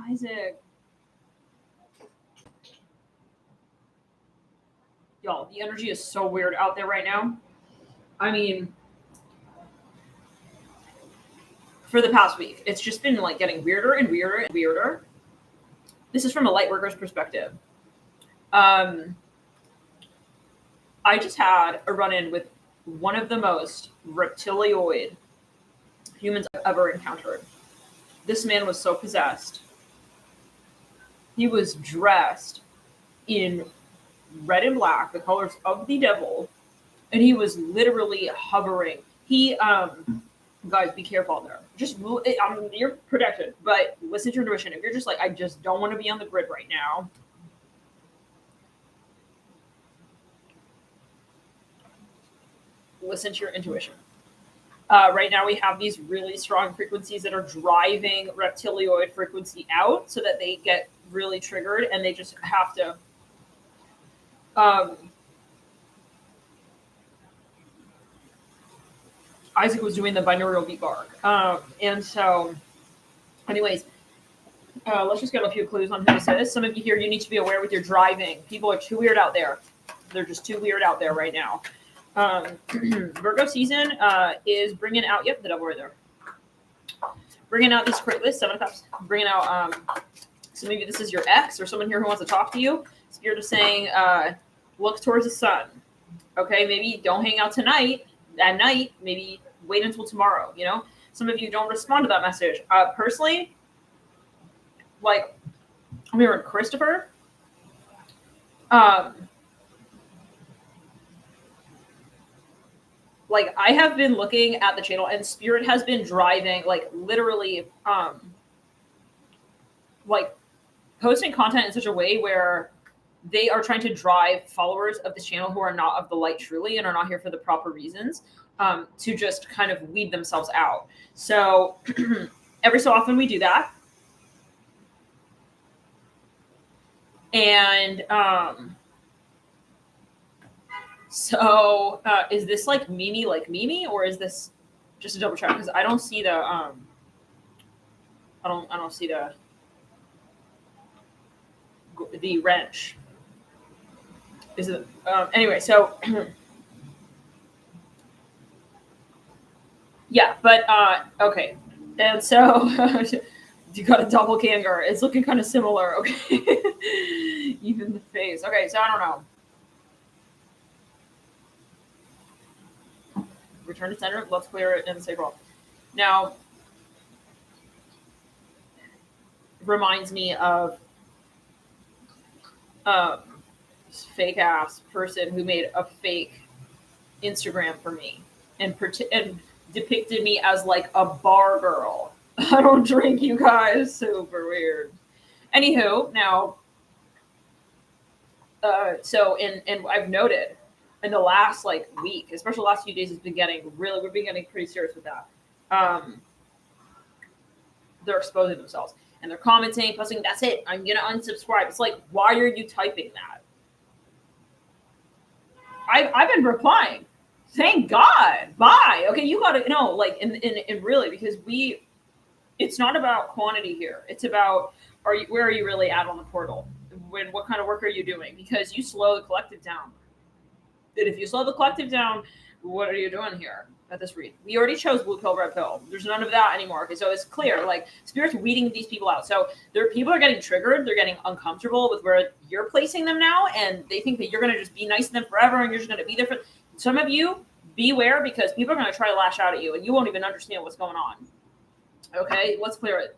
Isaac. Y'all, the energy is so weird out there right now. I mean, for the past week, it's just been like getting weirder and weirder and weirder. This is from a light worker's perspective. I just had a run-in with one of the most reptilioid humans I've ever encountered. This man was so possessed. He was dressed in red and black, the colors of the devil, and he was literally hovering. He, guys, be careful out there. Just, you're protected, but listen to your intuition. If you're just like, I just don't want to be on the grid right now, listen to your intuition. Right now we have these really strong frequencies that are driving reptilioid frequency out so that they get really triggered and they just have to Isaac was doing the binaural beat bark. And so anyways, let's just get a few clues on who this is. Some of you here, you need to be aware with your driving. People are too weird out there. They're just too weird out there right now. Virgo season is bringing out, yep, the devil right there. Bringing out this crate list, 7 of Cups. Bringing out, so maybe this is your ex or someone here who wants to talk to you. Spirit is saying, look towards the sun. Okay, maybe don't hang out tonight, at night. Maybe wait until tomorrow, you know? Some of you don't respond to that message. Personally, like, I'm here with Christopher. Like, I have been looking at the channel and Spirit has been driving, like, literally, like, posting content in such a way where they are trying to drive followers of this channel who are not of the light truly and are not here for the proper reasons, to just kind of weed themselves out. So every so often we do that. And so is this like Mimi, or is this just a double check? Because I don't see the I don't see the wrench. Is it anyway? So yeah, but okay, and so you got a doppelganger. It's looking kind of similar. Okay, even the face. Okay, so I don't know. Return to center. Let's clear it and save all. Now, reminds me of fake ass person who made a fake Instagram for me and depicted me as like a bar girl. I don't drink, you guys. Super weird. Anywho, now, so and I've noted in the last like week, especially the last few days, we've been getting pretty serious with that. They're exposing themselves and they're commenting, posting, that's it, I'm gonna unsubscribe. It's like, why are you typing that? I've been replying. Thank God. Bye. Okay, you gotta know, like, in really, because it's not about quantity here. It's about where are you really at on the portal? What kind of work are you doing? Because you slow the collective down. And if you slow the collective down, what are you doing here at this read? We already chose blue pill, red pill. There's none of that anymore. Okay, so it's clear, like, Spirit's weeding these people out. So people are getting triggered. They're getting uncomfortable with where you're placing them now, and they think that you're going to just be nice to them forever, and you're just going to be there for some of you. Beware, because people are going to try to lash out at you, and you won't even understand what's going on. Okay, let's clear it.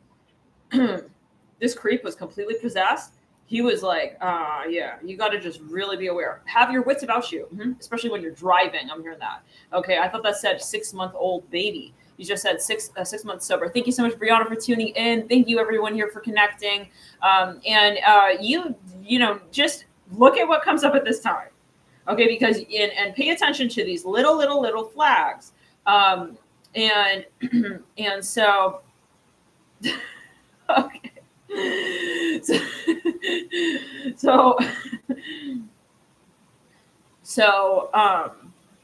This creep was completely possessed. He was like, yeah, you got to just really be aware. Have your wits about you, especially when you're driving. I'm hearing that. Okay, I thought that said 6-month-old baby. You just said 6 months sober. Thank you so much, Brianna, for tuning in. Thank you, everyone here, for connecting. You know, just look at what comes up at this time. Okay, because and pay attention to these little flags. And so, okay. So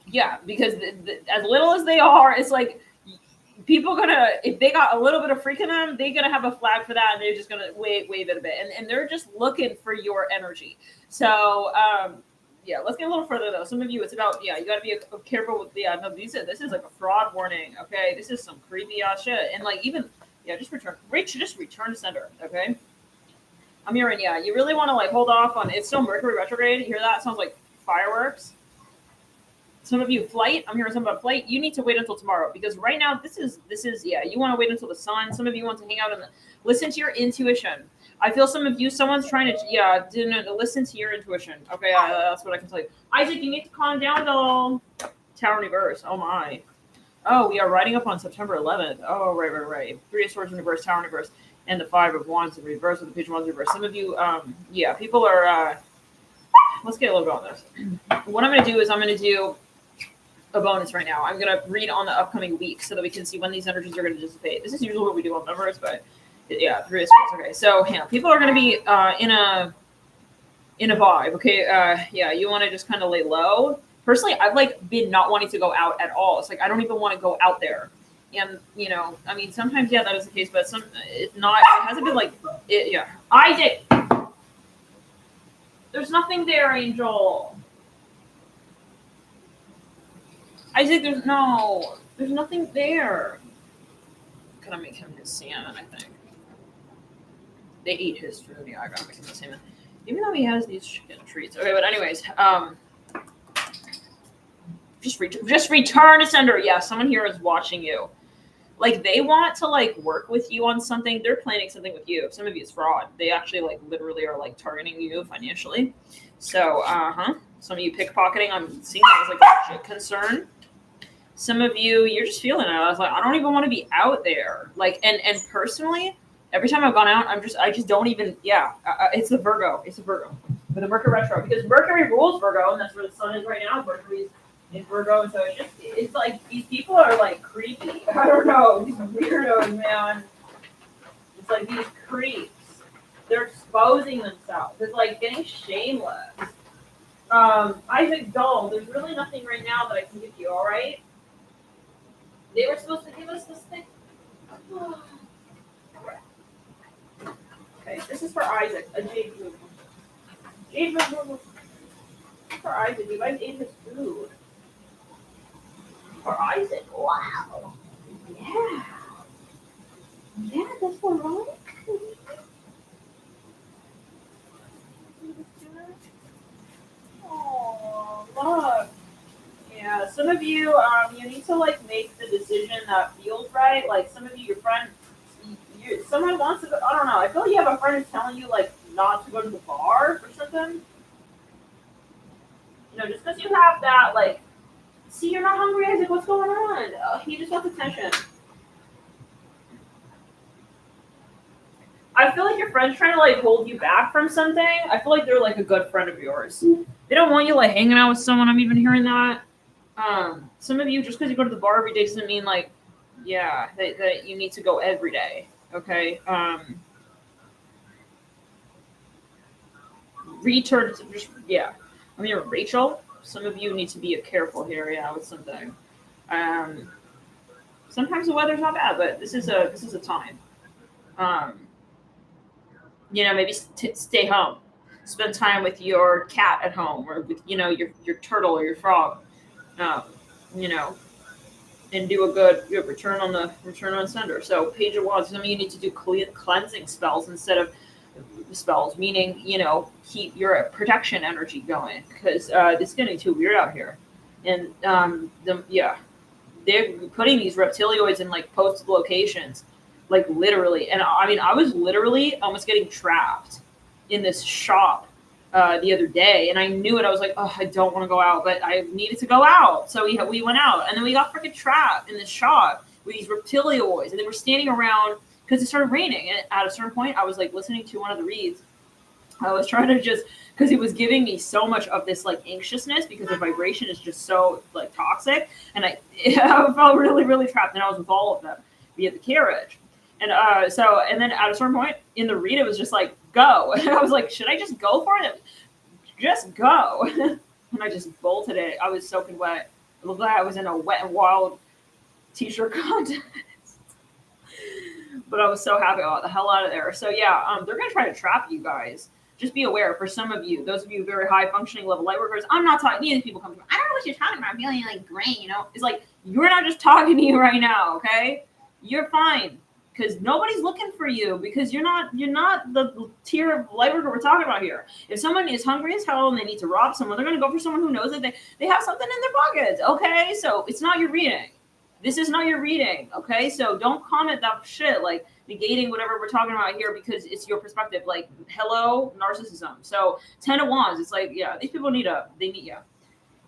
yeah, because as little as they are, it's like people gonna, if they got a little bit of freak in them, they're gonna have a flag for that, and they're just gonna wave it a bit, and they're just looking for your energy. So yeah, let's get a little further though. Some of you, it's about, yeah, you gotta be careful with, yeah, no, this is like a fraud warning. Okay, this is some creepy ass shit, and like even, yeah, just return to sender. Okay, I'm hearing, yeah, you really want to like hold off on, it's still Mercury retrograde. You hear that? It sounds like fireworks. Some of you, flight, I'm hearing something about flight. You need to wait until tomorrow, because right now this is yeah, you want to wait until the sun. Some of you want to hang out and listen to your intuition. I feel some of you, someone's trying to, yeah, didn't listen to your intuition. Okay, that's what I can tell you. Isaac, you need to calm down though. Tower reverse. Oh my. Oh, we are riding up on September 11th. Oh, right. 3 of Swords in reverse, Tower in reverse, and the 5 of Wands in reverse with the Page of Wands in reverse. Some of you, yeah, people are, let's get a little bit on this. What I'm going to do is I'm going to do a bonus right now. I'm going to read on the upcoming week so that we can see when these energies are going to dissipate. This is usually what we do on numbers, but yeah, 3 of Swords. Okay, so yeah, people are going to be in a vibe. Okay, yeah, you want to just kind of lay low. Personally, I've like been not wanting to go out at all. It's like I don't even want to go out there. And you know, I mean, sometimes yeah, that is the case, but it's not. It hasn't been like it. Yeah, Isaac. There's nothing there, Angel. Isaac, there's nothing there. I'm gonna make him his salmon, I think. They eat his food. Yeah, I gotta make him his salmon. Even though he has these chicken treats. Okay, but anyways, just return to sender. Yeah, someone here is watching you. Like they want to like work with you on something. They're planning something with you. Some of you it's fraud. They actually like literally are like targeting you financially. So, some of you pickpocketing. I'm seeing that as like a legit concern. Some of you, you're just feeling it. I was like, I don't even want to be out there. Like, and personally, every time I've gone out, I just don't even. Yeah, it's a Virgo. It's a Virgo with a Mercury retro, because Mercury rules Virgo, and that's where the sun is right now. Mercury's in Virgo, so it's like these people are like creepy. I don't know, these weirdos, man. It's like these creeps. They're exposing themselves. It's like getting shameless. Isaac, dull. There's really nothing right now that I can give you. All right. They were supposed to give us this thing. Okay, this is for Isaac, a jade food. Jade food for Isaac. You guys ate his food. For Isaac, wow. Yeah. Yeah, that's all right. Oh, look. Yeah, some of you, you need to like make the decision that feels right. Like some of you, your friend, someone wants to go, I don't know. I feel like you have a friend who's telling you like not to go to the bar or something. You know, just because you have that, like, see, you're not hungry, Isaac. What's going on? He just wants attention. I feel like your friend's trying to like hold you back from something. I feel like they're like a good friend of yours. They don't want you like hanging out with someone. I'm even hearing that. Some of you, just because you go to the bar every day doesn't mean like, yeah, that you need to go every day. Okay. Return to just, yeah. I'm here, Rachel. Some of you need to be careful here, yeah, with something. Sometimes the weather's not bad, but this is a time. You know, maybe stay home, spend time with your cat at home, or with, you know, your turtle or your frog. You know, and do a good return on sender. So Page of Wands, some of you need to do cleansing spells instead of spells, meaning, you know, keep your protection energy going, because it's getting too weird out here. And they're putting these reptilioids in like posted locations, like literally. And I mean, I was literally almost getting trapped in this shop the other day, and I knew it. I was like, oh, I don't want to go out, but I needed to go out. So we went out, and then we got freaking trapped in this shop with these reptilioids, and they were standing around because it started raining. And at a certain point, I was like listening to one of the reads. I was trying to just, because it was giving me so much of this like anxiousness, because the vibration is just so like toxic, and I felt really, really trapped. And I was with all of them via the carriage. And and then at a certain point in the read, it was just like, go. And I was like, should I just go for it? Just go. And I just bolted it. I was soaking wet. It looked like I was in a wet and wild t-shirt contest. But I was so happy about the hell out of there. So yeah, they're gonna try to trap you guys. Just be aware. For some of you, those of you very high functioning level light workers, I'm not talking. These people come to me. I don't know what you're talking about. I'm feeling like gray. You know, it's like you're not just talking to you right now. Okay, you're fine because nobody's looking for you because you're not the tier of light worker we're talking about here. If someone is hungry as hell and they need to rob someone, they're gonna go for someone who knows that they have something in their pockets. Okay, so it's not your reading. This is not your reading, okay? So don't comment that shit, like negating whatever we're talking about here because it's your perspective. Like, hello, narcissism. So 10 of Wands, it's like, yeah, these people need you.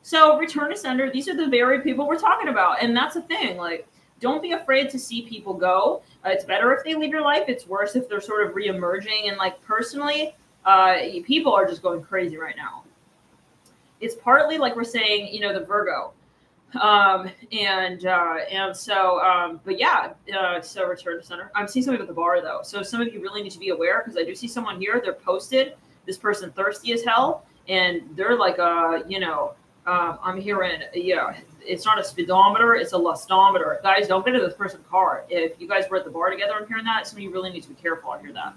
So return to sender, these are the very people we're talking about. And that's the thing, like, don't be afraid to see people go. It's better if they leave your life. It's worse if they're sort of re-emerging. And like, personally, people are just going crazy right now. It's partly like we're saying, you know, the Virgo. But yeah, so return to center. I'm seeing somebody at the bar though. So some of you really need to be aware because I do see someone here. They're posted. This person thirsty as hell. And they're like, I'm hearing, yeah, it's not a speedometer. It's a lustometer. Guys, don't get into this person's car. If you guys were at the bar together, I'm hearing that. Some of you really need to be careful. I hear that.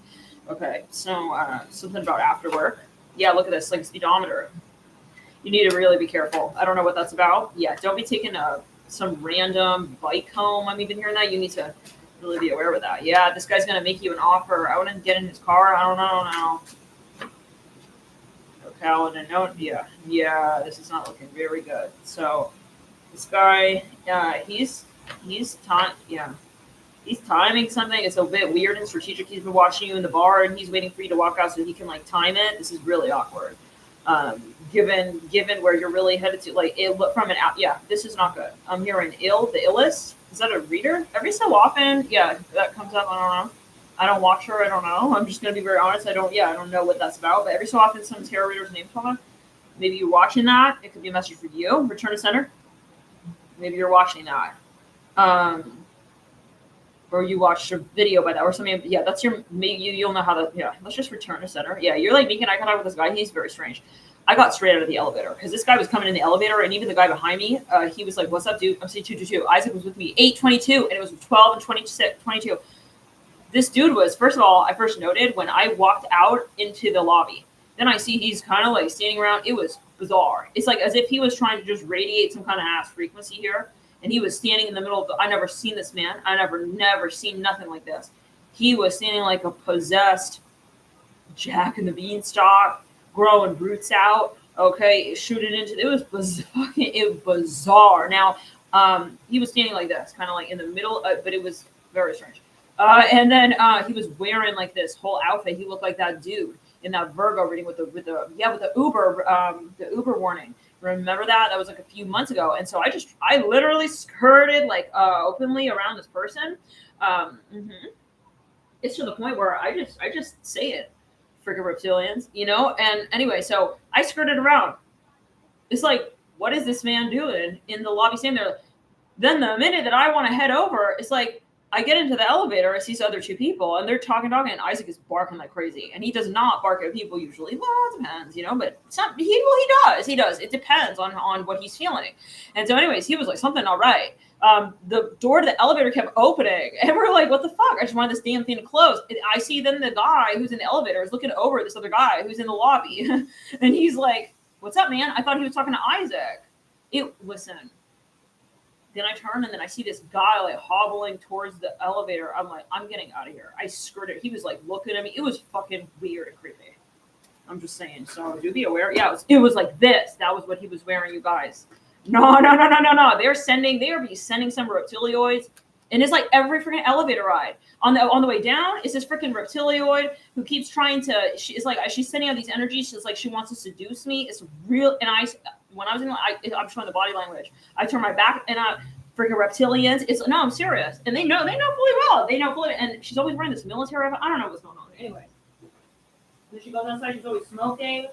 Okay. So, something about after work. Yeah. Look at this, like a speedometer. You need to really be careful. I don't know what that's about. Yeah, don't be taking some random bike home. I'm even hearing that. You need to really be aware of that. Yeah, this guy's going to make you an offer. I wouldn't get in his car. I don't know. Okay, I wouldn't know. Yeah, this is not looking very good. So this guy, he's timing something. It's a bit weird and strategic. He's been watching you in the bar and he's waiting for you to walk out so he can like time it. This is really awkward. Given where you're really headed to, like it look from an out. Yeah, this is not good. I'm hearing the illest. Is that a reader? Every so often, yeah, that comes up. I don't know. I don't watch her. I don't know. I'm just gonna be very honest. I don't know what that's about. But every so often, some tarot reader's name comes up. Maybe you're watching that. It could be a message for you. Return to center. Maybe you're watching that. Or you watched a video by that or something. Yeah, that's your, maybe you'll know how to, yeah, let's just return to center. Yeah, you're like making eye contact with this guy. He's very strange. I got straight out of the elevator because this guy was coming in the elevator and even the guy behind me, he was like, what's up, dude? I'm saying 222. Isaac was with me, 822, and it was 12 and 22. This dude was, first of all, I first noted when I walked out into the lobby. Then I see he's kind of like standing around. It was bizarre. It's like as if he was trying to just radiate some kind of ass frequency here. And he was standing in the middle of I never seen this man. I never seen nothing like this. He was standing like a possessed Jack and the Beanstalk, growing roots out. Okay, shooting into it was bizarre. Now, he was standing like this, kind of like in the middle, but it was very strange. And then he was wearing like this whole outfit. He looked like that dude in that Virgo reading with the Uber warning. Remember that? That was like a few months ago. And so I literally skirted like openly around this person. It's to the point where I just say it. Freaking reptilians, you know? And anyway, so I skirted around. It's like, what is this man doing in the lobby standing there? Then the minute that I want to head over, it's like, I get into the elevator, I see these other two people, and they're talking, and Isaac is barking like crazy. And he does not bark at people usually. Well, it depends, you know, but he does. It depends on what he's feeling. And so anyways, he was like, something not right. The door to the elevator kept opening, and we're like, what the fuck? I just wanted this damn thing to close. I see then the guy who's in the elevator is looking over at this other guy who's in the lobby. And he's like, what's up, man? I thought he was talking to Isaac. Listen. Then I turn and then I see this guy like hobbling towards the elevator. I'm like, I'm getting out of here. I skirted. He was like looking at me. It was fucking weird and creepy. I'm just saying. So do be aware. Yeah, it was like this. That was what he was wearing, you guys. No. They are sending some reptilioids. And it's like every freaking elevator ride. On the way down, it's this freaking reptilioid who keeps trying to, she's sending out these energies. She's like, she wants to seduce me. It's real. And when I was I'm showing the body language. I turn my back and freaking reptilians. I'm serious. And they know fully well. And she's always wearing this military outfit. I don't know what's going on. Anyway. When she goes outside, she's always smoking.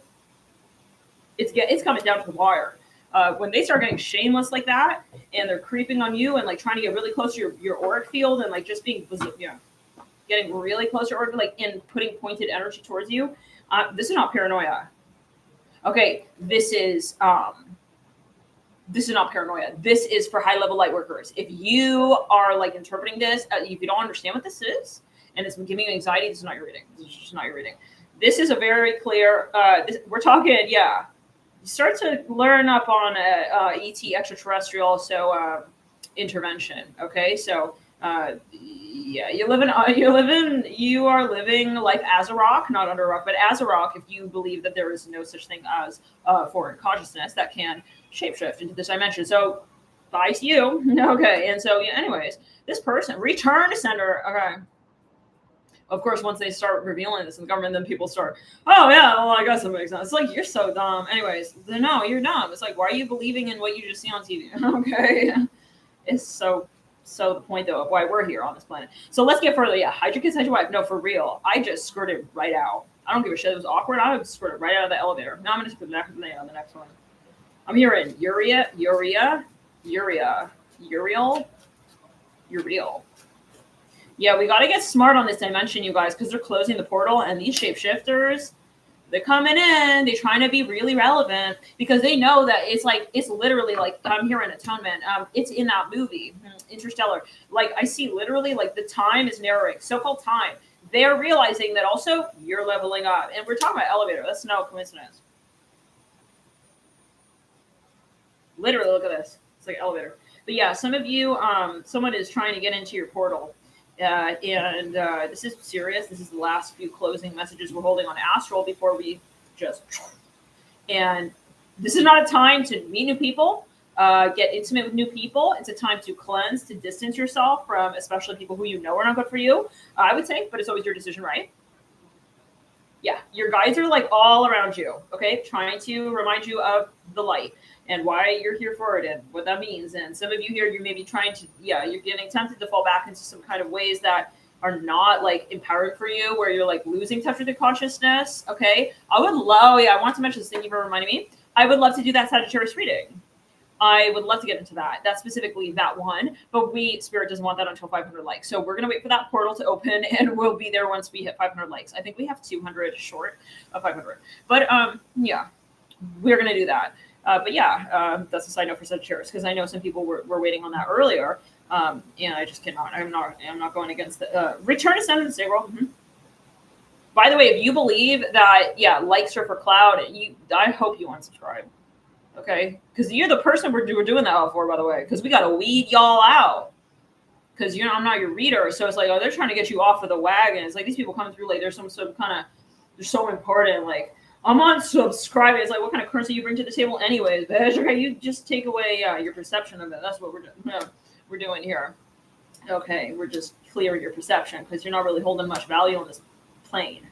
It's coming down to the wire. When they start getting shameless like that and they're creeping on you and like trying to get really close to your auric field and like just being, getting really close to your auric, like and putting pointed energy towards you. This is not paranoia. Okay, this is this is not paranoia. This is for high level light workers. If you are like interpreting this, if you don't understand what this is, and it's giving you anxiety, this is not your reading. This is just not your reading. This is a very clear, we're talking, yeah. You start to learn up on ET extraterrestrial, so intervention. Okay, so yeah, you are living life as a rock, not under a rock, but as a rock. If you believe that there is no such thing as foreign consciousness that can shapeshift into this dimension, so bye to you. Okay, and so yeah, anyways, this person return to sender. Okay. Of course, once they start revealing this in the government, then people start, oh, yeah, well, I guess it makes sense. It's like, you're so dumb. Anyways, no, you're dumb. It's like, why are you believing in what you just see on TV? Okay. It's so the point, though, of why we're here on this planet. So let's get further. Yeah, hide your kids, hide your wife. No, for real. I just skirted right out. I don't give a shit. It was awkward. I just skirted right out of the elevator. Now I'm going to put the name on the next one. I'm hearing Uriel. Yeah, we got to get smart on this dimension, you guys, because they're closing the portal, and these shapeshifters, they're coming in, they're trying to be really relevant, because they know that it's literally like, I'm hearing atonement. It's in that movie, Interstellar. Like, I see literally, like, the time is narrowing, so-called time. They're realizing that also you're leveling up. And we're talking about elevator. That's no coincidence. Literally, look at this. It's like elevator. But yeah, some of you, someone is trying to get into your portal. And this is serious. This is the last few closing messages we're holding on Astro before we just. And this is not a time to meet new people, get intimate with new people. It's a time to cleanse, to distance yourself from especially people who you know are not good for you, I would say, but it's always your decision, right? Yeah, your guides are like all around you, okay? Trying to remind you of the light and why you're here for it and what that means. And some of you here, you may be trying to, you're getting tempted to fall back into some kind of ways that are not like empowering for you, where you're like losing touch with your consciousness, okay? I want to mention this. Thank you for reminding me. I would love to do that Sagittarius reading. I would love to get into that. That's specifically that one, but Spirit doesn't want that until 500 likes. So we're going to wait for that portal to open, and we'll be there once we hit 500 likes. I think we have 200 short of 500. But yeah, we're going to do that. But yeah, that's a side note for Sagittarius, because I know some people were waiting on that earlier, and I just cannot. I'm not going against the return to Ascendant and Stable. Mm-hmm. By the way, if you believe that, likes are for cloud, I hope you unsubscribe. Okay, because you're the person we're doing that for, by the way, because we got to weed y'all out. Because I'm not your reader, so it's like, oh, they're trying to get you off of the wagon. It's like these people coming through, like there's some kind of, they're so important. Like, I'm unsubscribing. It's like, what kind of currency you bring to the table, anyways, bitch? Okay, you just take away your perception of it. That's what we're doing here. Okay, we're just clearing your perception, because you're not really holding much value on this plane,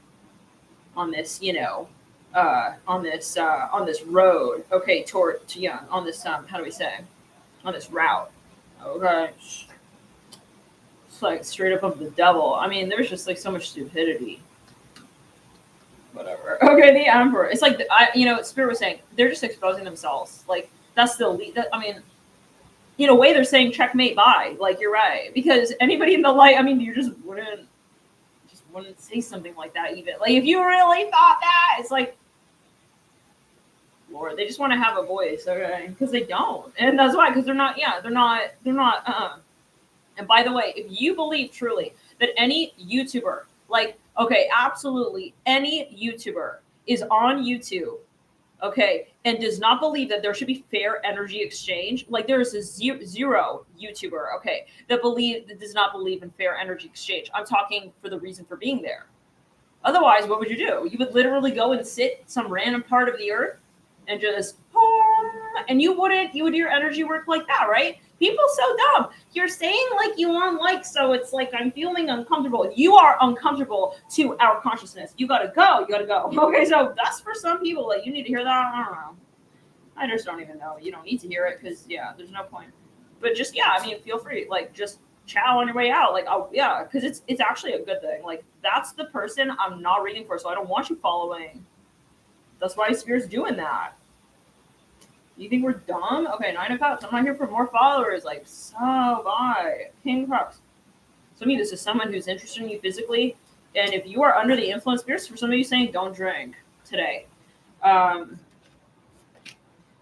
on this, on this road, okay, on this how do we say, on this route, okay, it's like straight up of the devil. I mean, there's just like so much stupidity. Whatever. Okay, the Emperor. It's like Spirit was saying, they're just exposing themselves. Like that's the lead. I mean, in a way, they're saying checkmate. Bye. Like you're right, because anybody in the light. I mean, you just wouldn't say something like that even. Like if you really thought that, it's like. Lord, they just want to have a voice, okay? Because they don't, and that's why. Because they're not. And by the way, if you believe truly that any YouTuber, like, okay, absolutely any YouTuber is on YouTube, okay, and does not believe that there should be fair energy exchange, like there is a zero YouTuber, okay, that does not believe in fair energy exchange. I'm talking for the reason for being there. Otherwise, what would you do? You would literally go and sit some random part of the earth and just, and you would do your energy work like that, right? People so dumb. You're saying like you want likes, so it's like I'm feeling uncomfortable. You are uncomfortable to our consciousness. You gotta go. Okay, so that's for some people. Like you need to hear that. I don't know. I just don't even know. You don't need to hear it because there's no point. But just I mean, feel free. Like just chow on your way out. Like because it's actually a good thing. Like that's the person I'm not reading for, so I don't want you following. That's why Spirit's doing that. You think we're dumb? Okay, 9 of Cups. I'm not here for more followers. Like, so bye. King of Cups. So I mean, this is someone who's interested in you physically. And if you are under the influence, Spirits, for some of you saying don't drink today.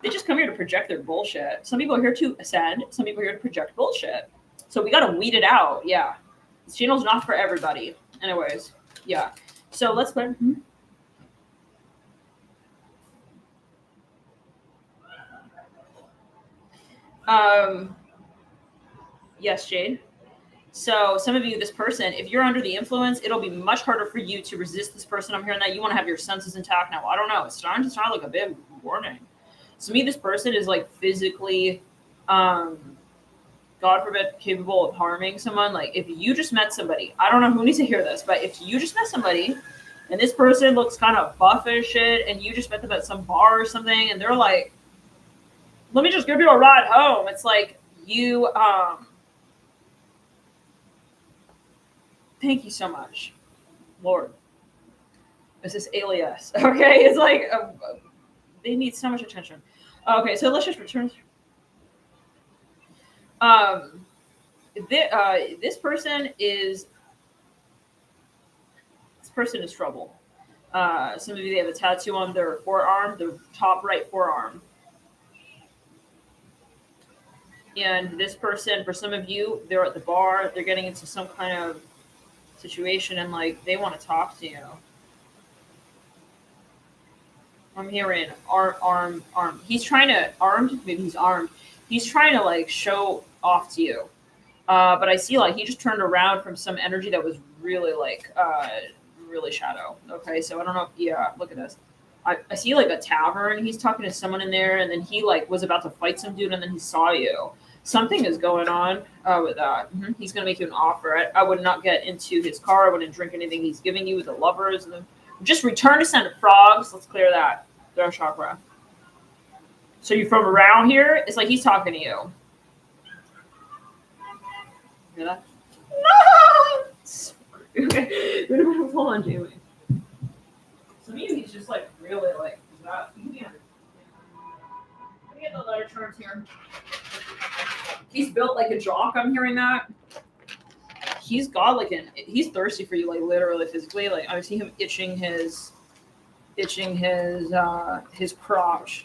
They just come here to project their bullshit. Some people are here to ascend. Some people are here to project bullshit. So we got to weed it out. Yeah. This channel's not for everybody. Anyways, yeah. So let's play. Yes, Jade. So some of you, this person, if you're under the influence, it'll be much harder for you to resist this person. I'm hearing that you want to have your senses intact now. I don't know. It's starting to sound like a big warning. To me, this person is like physically, God forbid, capable of harming someone. Like if you just met somebody, I don't know who needs to hear this, but if you just met somebody and this person looks kind of buff as shit and you just met them at some bar or something and they're like, let me just give you a ride home. It's like you, thank you so much, Lord. This is alias. Okay, it's like they need so much attention. Okay, so let's just return. This person is trouble. Some of you, they have a tattoo on their forearm, the top right forearm. And this person, for some of you, they're at the bar, they're getting into some kind of situation and like they want to talk to you. I'm hearing arm. He's trying to maybe he's armed. He's trying to like show off to you. But I see like he just turned around from some energy that was really like really shadow. Okay, so I don't know. Yeah, look at this. I see like a tavern. He's talking to someone in there, and then he like was about to fight some dude, and then he saw you. Something is going on with that. He's going to make you an offer. I would not get into his car. I wouldn't drink anything he's giving you with the lovers. Just return to Send Frogs. Let's clear that. Throat chakra. So you're from around here? It's like he's talking to you. Hear that? No! Okay. Hold on, Jamie. Some of you, he's just like really like, is that? Yeah. Let me get the letter charts here. He's built like a jock. I'm hearing that. He's got like he's thirsty for you, like literally physically. Like I see him itching his crotch.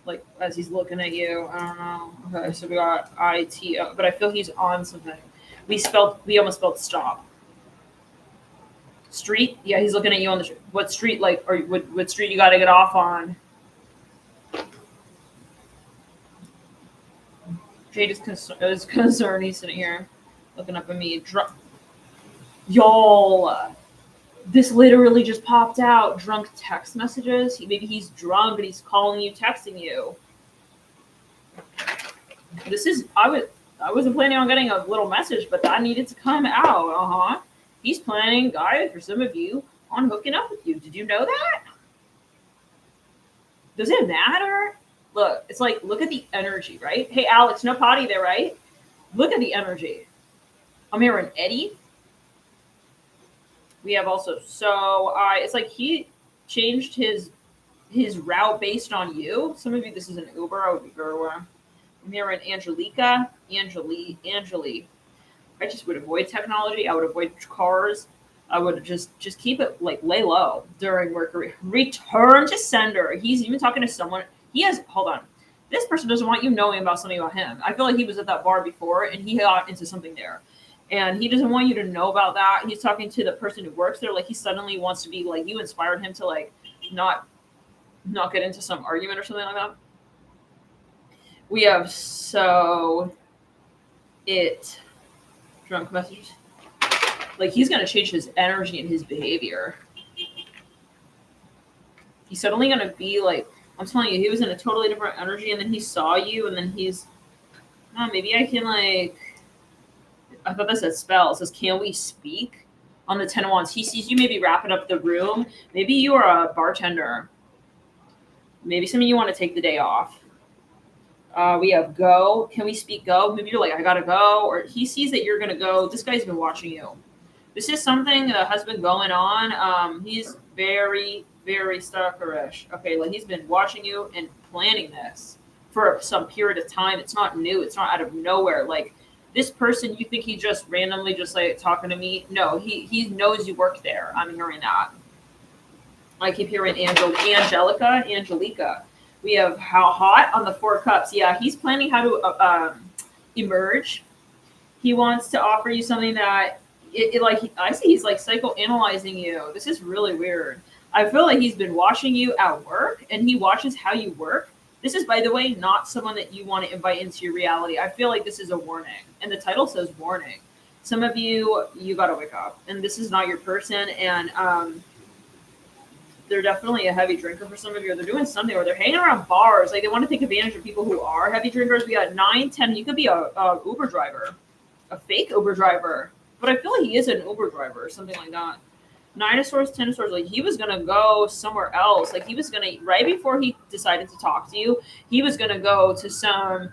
Like as he's looking at you. I don't know. Okay, so we got ITO, but I feel he's on something. We almost spelled stop. Street? Yeah, he's looking at you on the what street, like, or what street you gotta get off on. Jade is concerned. He's sitting here looking up at me. Y'all, this literally just popped out. Drunk text messages. Maybe he's drunk and he's calling you, texting you. This is, I wasn't planning on getting a little message, but that needed to come out. He's planning, guys, for some of you, on hooking up with you. Did you know that? Does it matter? Look, it's like, look at the energy, right? Hey, Alex, no potty there, right? Look at the energy. I'm hearing Eddie. We have also, so it's like he changed his route based on you. Some of you, this is an Uber. I would be very aware. I'm hearing Angelica, Angeli. I just would avoid technology. I would avoid cars. I would just keep it like lay low during Mercury. Return to sender. He's even talking to someone. Hold on. This person doesn't want you knowing about something about him. I feel like he was at that bar before and he got into something there. And he doesn't want you to know about that. He's talking to the person who works there. Like he suddenly wants to be like, you inspired him to like not get into some argument or something like that. We have drunk messages. Like he's going to change his energy and his behavior. He's suddenly going to be like, I'm telling you, he was in a totally different energy and then he saw you and then he's, maybe I can like, I thought that said spell. It says, can we speak? On the 10 of Wands. He sees you maybe wrapping up the room. Maybe you are a bartender. Maybe some of you want to take the day off. We have go. Can we speak go? Maybe you're like, I gotta go. Or he sees that you're gonna go. This guy's been watching you. This is something that has been going on. He's very, very stalkerish. Okay, like he's been watching you and planning this for some period of time. It's not new. It's not out of nowhere. Like this person, you think he just randomly just like talking to me? No, he knows you work there. I'm hearing that. I keep hearing Angelica. We have how hot on the 4 cups. Yeah, he's planning how to emerge. He wants to offer you something that I see he's like psychoanalyzing you. This is really weird. I feel like he's been watching you at work and he watches how you work. This is, by the way, not someone that you want to invite into your reality. I feel like this is a warning. And the title says warning. Some of you got to wake up. And this is not your person. And they're definitely a heavy drinker for some of you. Or they're doing something, or they're hanging around bars. Like, they want to take advantage of people who are heavy drinkers. We got 9, 10. You could be a Uber driver. A fake Uber driver. But I feel like he is an Uber driver or something like that. 9 of Swords, 10 of Swords, like he was going to go somewhere else. Like he was going to, right before he decided to talk to you, he was going to go to some,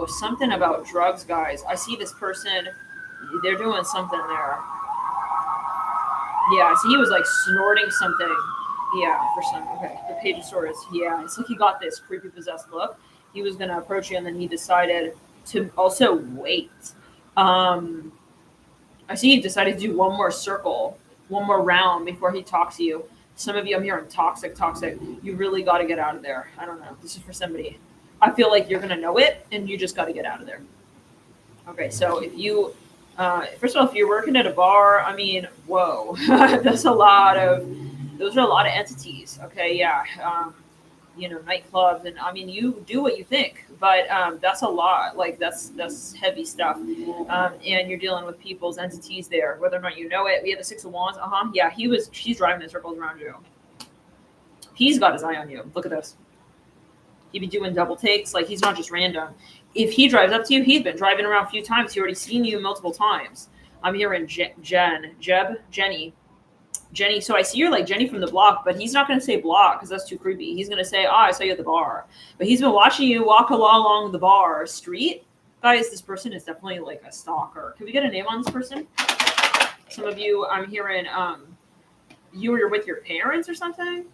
something about drugs, guys. I see this person, they're doing something there. Yeah, so he was like snorting something. Yeah, for some, okay. The Page of Swords, yeah. It's like he got this creepy possessed look. He was going to approach you and then he decided to also wait. I see he decided to do one more circle. One more round before he talks to you. Some of you, I'm hearing toxic. You really got to get out of there. I don't know. This is for somebody. I feel like you're going to know it, and you just got to get out of there. Okay, so if you, first of all, if you're working at a bar, I mean, whoa. Those are a lot of entities. Okay, yeah. Nightclubs, and I mean, you do what you think, but that's a lot. Like that's heavy stuff, and you're dealing with people's entities there, whether or not you know it. We have the 6 of Wands. Yeah, she's driving in circles around you. He's got his eye on you. Look at this. He'd be doing double takes. Like he's not just random. If he drives up to you, he's been driving around a few times. He's already seen you multiple times. I'm hearing Jenny, so I see you're like Jenny from the block, but he's not going to say block because that's too creepy. He's going to say, I saw you at the bar. But he's been watching you walk along the bar street. Guys, this person is definitely like a stalker. Can we get a name on this person? Some of you, I'm hearing you were with your parents or something.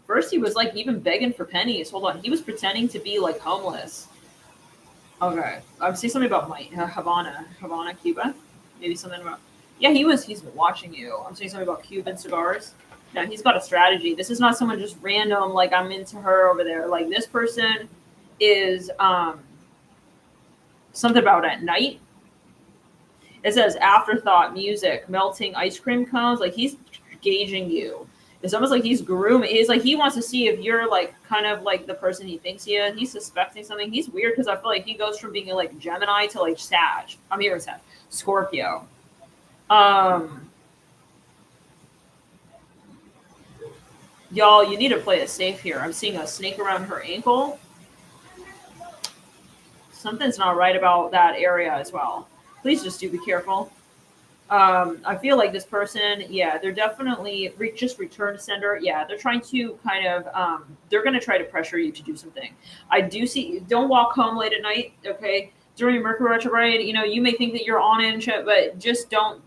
First, he was like even begging for pennies. Hold on. He was pretending to be like homeless. Okay. I'm seeing something about Havana, Cuba. Maybe something about... Yeah, he's been watching you. I'm saying something about Cuban cigars. No, he's got a strategy. This is not someone just random, like I'm into her over there. Like this person is something about at night. It says afterthought, music, melting ice cream cones. Like he's gauging you. It's almost like he's grooming. He's like, he wants to see if you're like kind of like the person he thinks he is. He's suspecting something. He's weird because I feel like he goes from being like Gemini to like Sag. I'm hearing Sag. Scorpio. Y'all, you need to play it safe here. I'm seeing a snake around her ankle. Something's not right about that area as well. Please just do be careful. I feel like this person, yeah, they're definitely just return sender. Yeah, they're trying to kind of, they're going to try to pressure you to do something. I do see, don't walk home late at night, okay? During Mercury retrograde, you may think that you're on it and shit, but just don't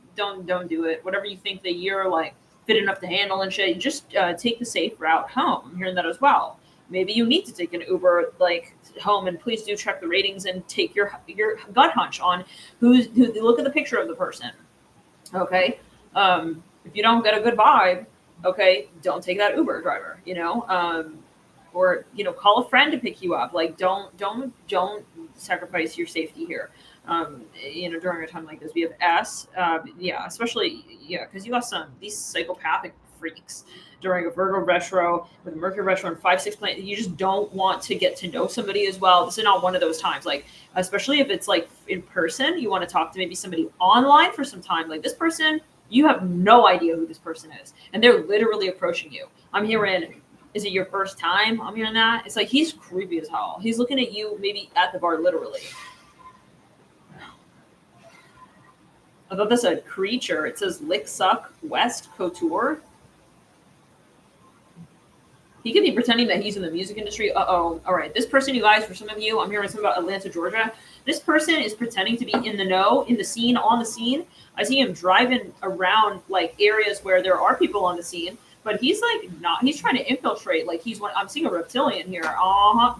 do it. Whatever you think that you're like fit enough to handle and shit, just take the safe route home. I'm hearing that as well. Maybe you need to take an Uber like home, and please do check the ratings and take your gut hunch on who look at the picture of the person. Okay. If you don't get a good vibe, okay, don't take that Uber driver, or, call a friend to pick you up. Like, don't sacrifice your safety here. During a time like this, we have S, especially, because you got these psychopathic freaks during a Virgo retro with Mercury retro and 5-6 planet. You just don't want to get to know somebody as well. This is not one of those times, like, especially if it's like in person, you want to talk to maybe somebody online for some time. Like this person, you have no idea who this person is, and they're literally approaching you. I'm hearing, is it your first time? I'm hearing that. It's like he's creepy as hell. He's looking at you maybe at the bar, literally. I thought that's a creature. It says Lick Suck West Couture. He could be pretending that he's in the music industry. Uh-oh. All right. This person, you guys, for some of you, I'm hearing something about Atlanta, Georgia. This person is pretending to be in the know, in the scene, on the scene. I see him driving around like areas where there are people on the scene, but he's like not, he's trying to infiltrate. Like I'm seeing a reptilian here.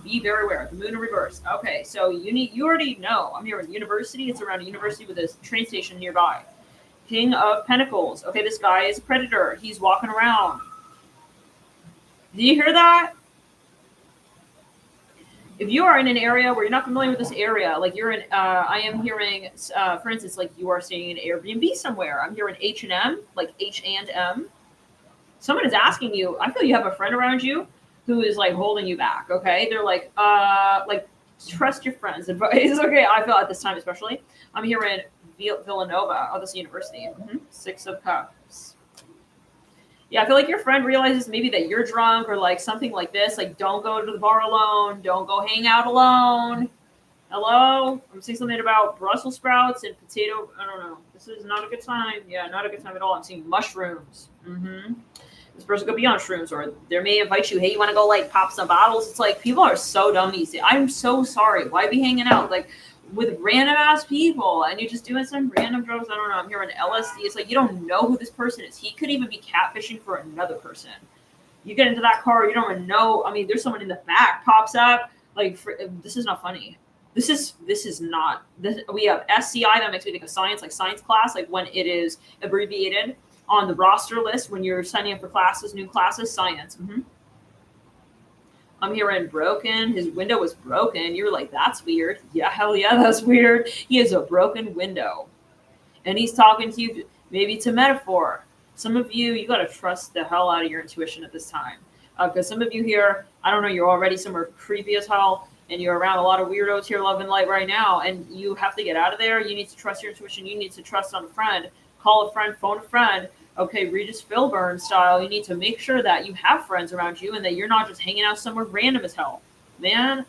Be very aware. The moon in reverse. Okay. So you already know. I'm here in university. It's around a university with a train station nearby. King of Pentacles. Okay, this guy is a predator. He's walking around. Do you hear that? If you are in an area where you're not familiar with this area, like you're in, I am hearing, for instance, like you are staying in an Airbnb somewhere. I'm hearing H&M, like H&M. Someone is asking you, I feel you have a friend around you who is like holding you back, okay? They're like trust your friends' advice. Okay, I feel at this time especially. I'm hearing Villanova, this university. Six of Cups. Yeah, I feel like your friend realizes maybe that you're drunk or like something like this. Like, don't go to the bar alone. Don't go hang out alone. Hello? I'm seeing something about Brussels sprouts and potato. I don't know. This is not a good time. Yeah, not a good time at all. I'm seeing mushrooms. This person could be on shrooms, or they may invite you. Hey, you want to go like pop some bottles? It's like people are so dumb these days. I'm so sorry. Why be hanging out like with random ass people and you're just doing some random drugs? I don't know. I'm hearing LSD. It's like you don't know who this person is. He could even be catfishing for another person. You get into that car, you don't even know. I mean, there's someone in the back pops up. Like, this is not funny. This is not. We have SCI, that makes me think of science, like science class, like when it is abbreviated on the roster list when you're signing up for classes, new classes, science. I'm hearing broken. His window was broken. You're like, that's weird. Yeah, hell yeah, that's weird. He has a broken window. And he's talking to you. Maybe it's a metaphor. Some of you, you got to trust the hell out of your intuition at this time. Because some of you here, I don't know, you're already somewhere creepy as hell. And you're around a lot of weirdos here, love and light right now. And you have to get out of there. You need to trust your intuition. You need to trust on a friend. Call a friend, phone a friend. Okay, Regis Philburn style, you need to make sure that you have friends around you and that you're not just hanging out somewhere random as hell. Man,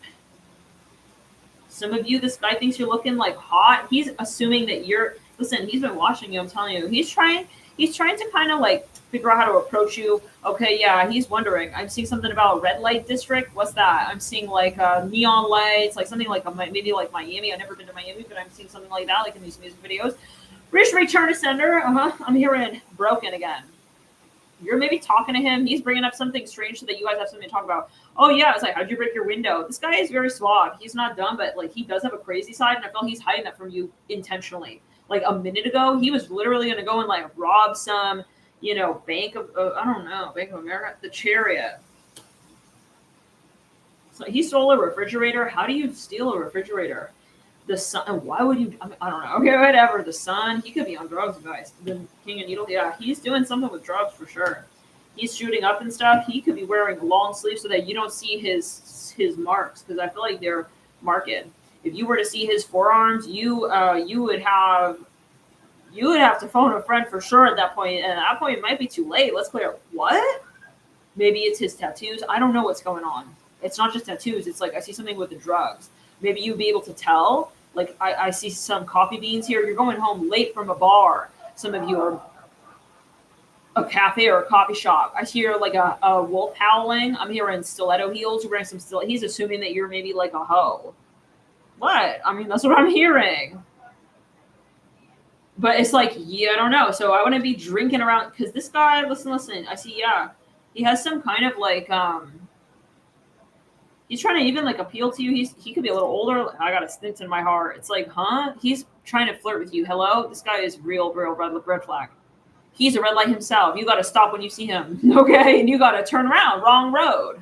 some of you, this guy thinks you're looking like hot. He's assuming that you're, listen, he's been watching you, I'm telling you. He's trying to kind of like figure out how to approach you. Okay, yeah, he's wondering. I'm seeing something about a red light district. What's that? I'm seeing like neon lights, like something like maybe like Miami. I've never been to Miami, but I'm seeing something like that, like in these music videos. Return to sender. I'm hearing broken again. You're maybe talking to him. He's bringing up something strange so that you guys have something to talk about. Oh, yeah. It's like, how'd you break your window? This guy is very suave. He's not dumb, but like he does have a crazy side. And I feel he's hiding that from you intentionally. Like a minute ago, he was literally going to go and like rob some, Bank of America, the Chariot. So he stole a refrigerator. How do you steal a refrigerator? The sun, why would you? I don't know. Okay, whatever. The sun, he could be on drugs, guys. The King of Needles, yeah, he's doing something with drugs for sure. He's shooting up and stuff. He could be wearing long sleeves so that you don't see his marks, because I feel like they're marked. If you were to see his forearms, you would have to phone a friend for sure at that point. And at that point, it might be too late. Let's clear. What? Maybe it's his tattoos. I don't know what's going on. It's not just tattoos. It's like I see something with the drugs. Maybe you'd be able to tell. Like, I see some coffee beans here. You're going home late from a bar. Some of you are a cafe or a coffee shop. I hear like a wolf howling. I'm hearing stiletto heels. You're wearing some stiletto. He's assuming that you're maybe like a hoe. What? I mean, that's what I'm hearing. But it's like, yeah, I don't know. So I want to be drinking around. Because this guy, listen. I see, yeah. He has some kind of like, he's trying to even like appeal to you. He could be a little older. I got a stint in my heart. It's like, huh? He's trying to flirt with you. Hello? This guy is real red flag. He's a red light himself. You got to stop when you see him. Okay? And you got to turn around. Wrong road.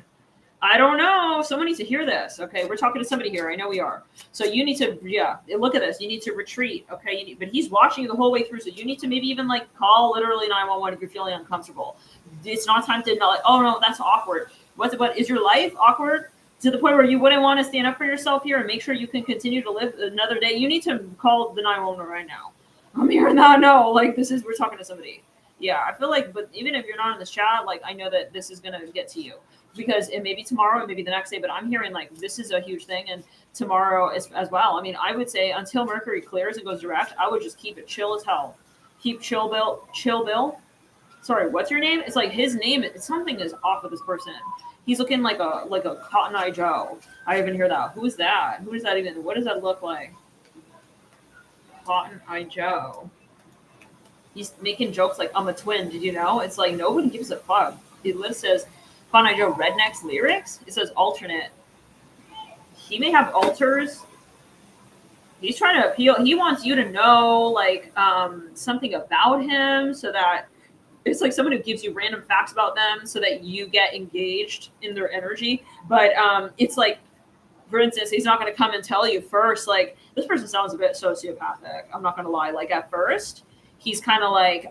I don't know. Someone needs to hear this. Okay? We're talking to somebody here. I know we are. So you need to, yeah, look at this. You need to retreat. Okay? But he's watching you the whole way through. So you need to maybe even like call literally 911 if you're feeling uncomfortable. It's not time to not like, oh no, that's awkward. What is your life awkward? To the point where you wouldn't want to stand up for yourself here and make sure you can continue to live another day, you need to call the 911 right now. I'm hearing that. No, like we're talking to somebody. Yeah, I feel like, but even if you're not in this chat, like I know that this is going to get to you because it may be tomorrow, it may be the next day, but I'm hearing like this is a huge thing and tomorrow as well. I mean, I would say until Mercury clears and goes direct, I would just keep it chill as hell. Keep chill Bill. Sorry, what's your name? It's like his name, something is off with this person. He's looking like a Cotton Eye Joe. I even hear that. Who's that? Who is that even? What does that look like? Cotton Eye Joe. He's making jokes like, I'm a twin. Did you know? It's like nobody gives a fuck. It says Cotton Eye Joe Rednecks lyrics. It says alternate. He may have alters. He's trying to appeal. He wants you to know like something about him, so that it's like someone who gives you random facts about them, so that you get engaged in their energy. But it's like, for instance, he's not going to come and tell you first. Like, this person sounds a bit sociopathic. I'm not going to lie. Like, at first, he's kind of like,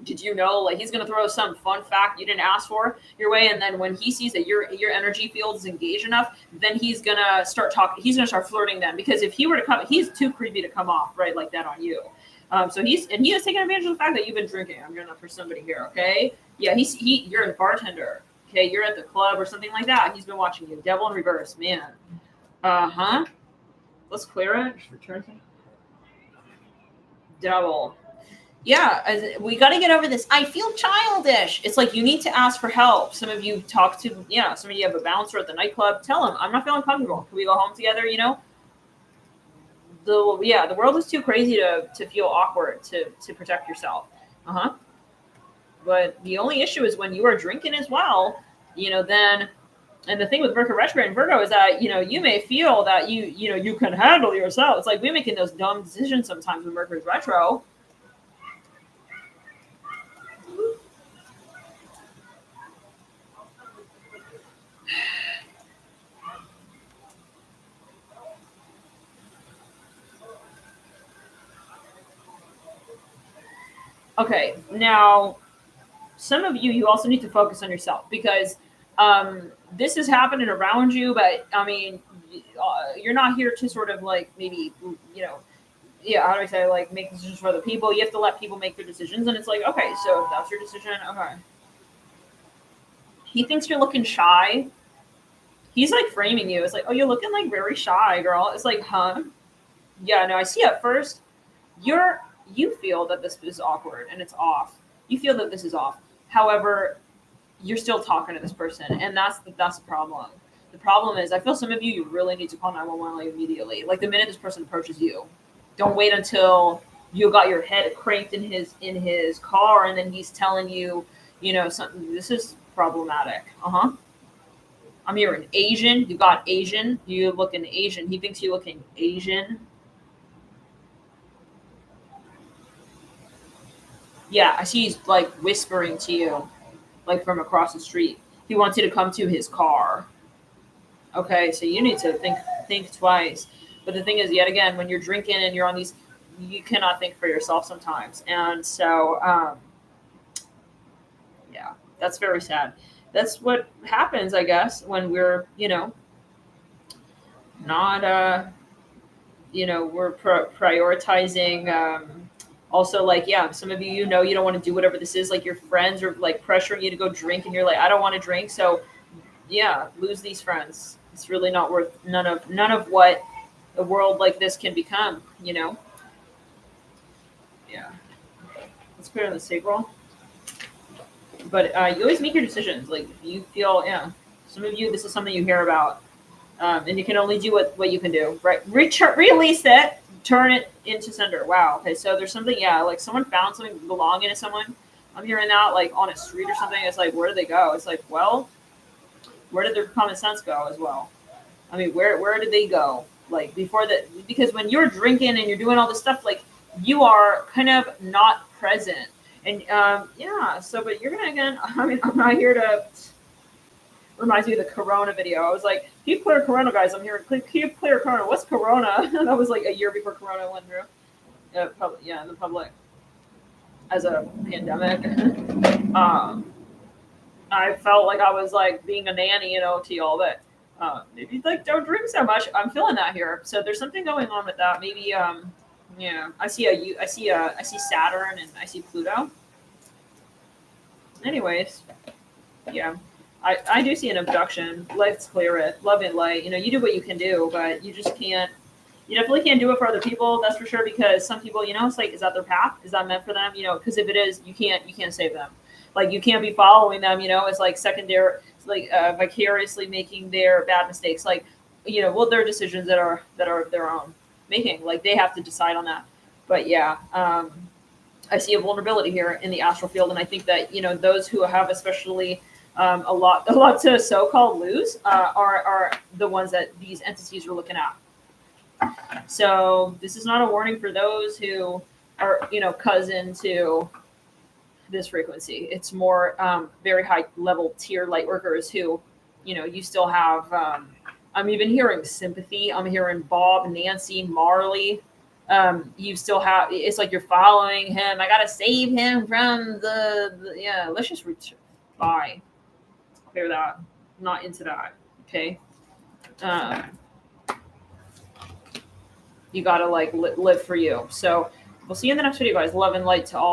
did you know? Like, he's going to throw some fun fact you didn't ask for your way, and then when he sees that your energy field is engaged enough, then he's going to start talking. He's going to start flirting then, because if he were to come, he's too creepy to come off right like that on you. So he is taking advantage of the fact that you've been drinking. I'm going to for somebody here, okay? Yeah, you're a bartender. Okay, you're at the club or something like that. He's been watching you. Devil in reverse, man. Let's clear it. Return thing. Devil. Yeah, we got to get over this. I feel childish. It's like you need to ask for help. Some of you talk to, some of you have a bouncer at the nightclub. Tell him, I'm not feeling comfortable. Can we go home together? The world is too crazy to feel awkward to protect yourself. But the only issue is when you are drinking as well, then, and the thing with Mercury retrograde and Virgo is that, you may feel that you can handle yourself. It's like we're making those dumb decisions sometimes with Mercury's retro. Okay, now, some of you also need to focus on yourself, because this is happening around you, but I mean, you're not here to sort of like maybe, how do I say, like make decisions for other people. You have to let people make their decisions, and it's like, okay, so if that's your decision, okay. He thinks you're looking shy. He's like framing you. It's like, oh, you're looking like very shy, girl. It's like, huh? Yeah, no, I see at first you feel that this is awkward and it's off. You feel that this is off. However, you're still talking to this person, and that's the problem. The problem is, I feel some of you really need to call 911 like immediately. Like the minute this person approaches you, don't wait until you got your head cranked in his car, and then he's telling you, something. This is problematic. I'm hearing Asian. You got Asian. You looking Asian. He thinks you looking Asian. Yeah, I see he's like whispering to you, like from across the street. He wants you to come to his car. Okay, so you need to think twice. But the thing is, yet again, when you're drinking and you're on these, you cannot think for yourself sometimes. And so, yeah, that's very sad. That's what happens, I guess, when we're, not, we're prioritizing. Also, like, yeah, some of you, you don't want to do whatever this is. Like your friends are like pressuring you to go drink, and you're like, I don't want to drink. So, yeah, lose these friends. It's really not worth none of what a world like this can become. Yeah. Let's put it on the sacral. But you always make your decisions. Like you feel, yeah. Some of you, this is something you hear about, and you can only do what you can do. Right? Release it. Turn it into sender. Wow. Okay. So there's something, like someone found something belonging to someone. I'm hearing that like on a street or something. It's like, where did they go? It's like, well, where did their common sense go as well? I mean, where did they go? Like before that, because when you're drinking and you're doing all this stuff, like you are kind of not present. And so, but you're gonna, again, I mean, I'm not here to, reminds me of the Corona video. I was like, keep clear Corona, guys. I'm here. Keep clear Corona. What's Corona? That was like a year before Corona went through. In the public as a pandemic. I felt like I was like being a nanny, to y'all, but maybe like don't drink so much. I'm feeling that here. So there's something going on with that. Maybe I see Saturn and I see Pluto. Anyways, yeah. I do see an abduction. Let's clear it. Love and light. You do what you can do, but you just can't. You definitely can't do it for other people. That's for sure. Because some people, it's like, is that their path? Is that meant for them? Because if it is, you can't save them. Like you can't be following them. It's like secondary. It's like vicariously making their bad mistakes. Like their decisions that are their own making. Like they have to decide on that. But yeah, I see a vulnerability here in the astral field, and I think that those who have especially A lot to so-called lose are the ones that these entities are looking at. So this is not a warning for those who are, cousin to this frequency. It's more very high level tier light workers who, you still have. I'm even hearing sympathy. I'm hearing Bob, Nancy, Marley. You still have. It's like you're following him. I gotta save him from the yeah. Let's just bye. Clear that. I'm not into that. Okay. You gotta live for you. So we'll see you in the next video, guys. Love and light to all.